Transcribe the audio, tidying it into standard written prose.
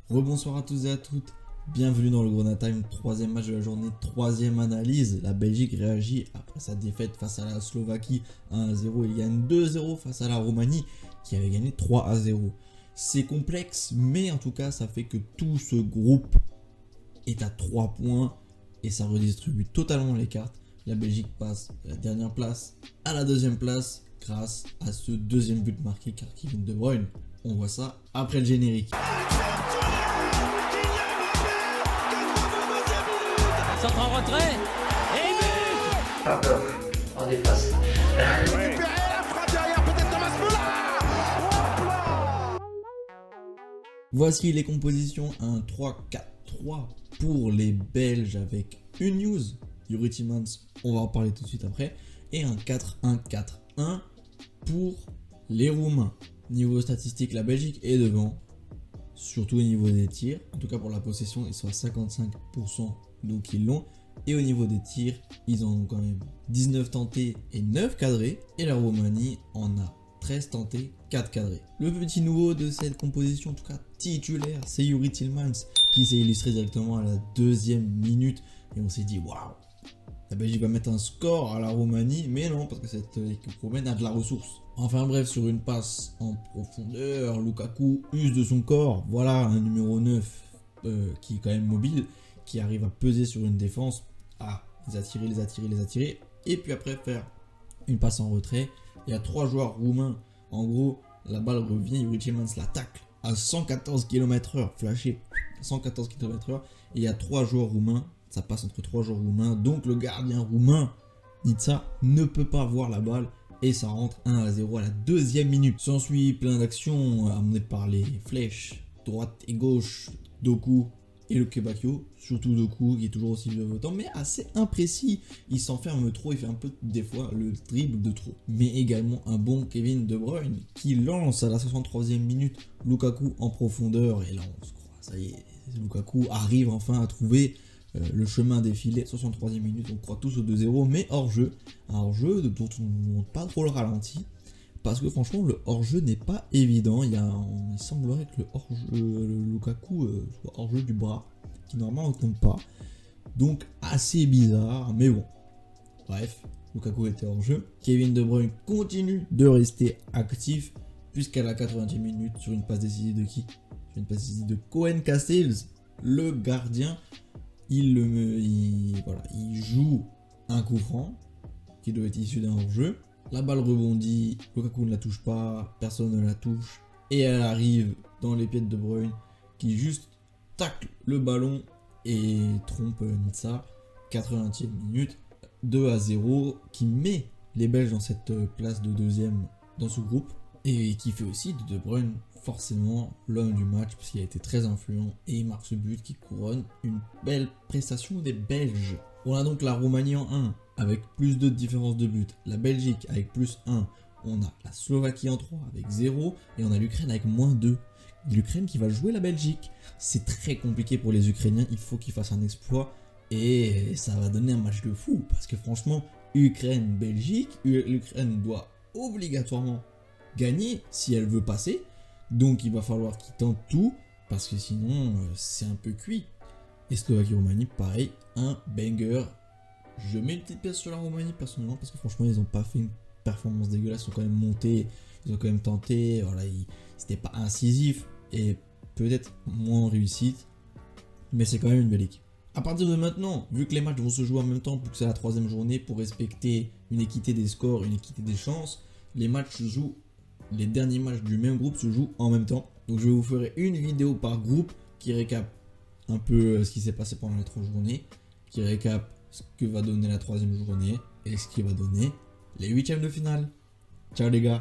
Rebonsoir à tous et à toutes, bienvenue dans le Grenade Time, troisième match de la journée, troisième analyse. La Belgique réagit après sa défaite face à la Slovaquie 1-0. Il gagne 2-0 face à la Roumanie qui avait gagné 3-0. C'est complexe, mais en tout cas ça fait que tout ce groupe est à 3 points et ça redistribue totalement les cartes. La Belgique passe de la dernière place à la deuxième place grâce à ce deuxième but marqué par Kevin De Bruyne. On voit ça après le générique. Centre en retrait et but. Pas peur, on est face. Voici les compositions, un 3-4-3 pour les Belges avec une news, Youri Tielemans, on va en parler tout de suite après, et un 4-1-4-1 pour les Roumains. Niveau statistique, la Belgique est devant, surtout au niveau des tirs, en tout cas pour la possession, ils sont à 55%, donc ils l'ont. Et au niveau des tirs, ils en ont quand même 19 tentés et 9 cadrés, et la Roumanie en a 13 tentés, 4 cadrés. Le petit nouveau de cette composition, en tout cas titulaire, c'est Youri Tielemans qui s'est illustré directement à la deuxième minute. Et on s'est dit, waouh, la Belgique va mettre un score à la Roumanie, mais non, parce que cette équipe roumaine a de la ressource. Enfin bref, sur une passe en profondeur, Lukaku use de son corps. Voilà un numéro 9 qui est quand même mobile, qui arrive à peser sur une défense, à les attirer, et puis après faire une passe en retrait. Il y a 3 joueurs roumains, en gros, la balle revient, Youri Tielemans la tacle à 114 km/h, flashé 114 km/h, et il y a 3 joueurs roumains, ça passe entre 3 joueurs roumains, donc le gardien roumain, Nitsa, ne peut pas voir la balle, et ça rentre 1-0 à la deuxième minute. S'ensuit plein d'actions amenées par les flèches, droite et gauche, Doku et le Kebakio, surtout Doku qui est toujours aussi violent, mais assez imprécis, il s'enferme trop, il fait un peu des fois le dribble de trop. Mais également un bon Kevin De Bruyne qui lance à la 63e minute Lukaku en profondeur, et là on se croit, ça y est, Lukaku arrive enfin à trouver le chemin défilé. 63e minute, on croit tous au 2-0, mais hors-jeu, un hors-jeu dont on ne montre pas trop le ralenti, parce que franchement le hors-jeu n'est pas évident. Il semblerait que le Lukaku soit hors-jeu du bras, qui normalement ne compte pas, donc assez bizarre, mais bon, bref, Lukaku était hors-jeu. Kevin De Bruyne continue de rester actif, puisqu'à la 80e minute, sur une passe décisive de qui? Sur une passe décisive de Koen Castells, le gardien, il joue un coup franc qui doit être issu d'un hors-jeu. La balle rebondit, Lukaku ne la touche pas, personne ne la touche, et elle arrive dans les pieds de De Bruyne qui juste tacle le ballon et trompe Nitsa. 80e minute, 2-0, qui met les Belges dans cette place de deuxième dans ce groupe, et qui fait aussi de Bruyne forcément l'homme du match, parce qu'il a été très influent et il marque ce but qui couronne une belle prestation des Belges. On a donc la Roumanie en 1 avec plus de différence de but, la Belgique avec plus 1, on a la Slovaquie en 3 avec 0, et on a l'Ukraine avec moins 2. L'Ukraine qui va jouer la Belgique. C'est très compliqué pour les Ukrainiens, il faut qu'ils fassent un exploit, et ça va donner un match de fou, parce que franchement, Ukraine-Belgique, l'Ukraine doit obligatoirement gagner si elle veut passer, donc il va falloir qu'ils tentent tout, parce que sinon c'est un peu cuit. Et Slovaquie-Roumanie, pareil, un banger. Je mets une petite pièce sur la Roumanie personnellement, parce que franchement ils n'ont pas fait une performance dégueulasse, ils ont quand même monté, ils ont quand même tenté, voilà, c'était pas incisif et peut-être moins en réussite, mais c'est quand même une belle équipe. À partir de maintenant, vu que les matchs vont se jouer en même temps, pour que c'est la troisième journée, pour respecter une équité des scores, une équité des chances, les derniers matchs du même groupe se jouent en même temps. Donc je vous ferai une vidéo par groupe qui récap un peu ce qui s'est passé pendant les 3 journées, qui récap ce que va donner la troisième journée et ce qui va donner les 8e de finale. Ciao les gars.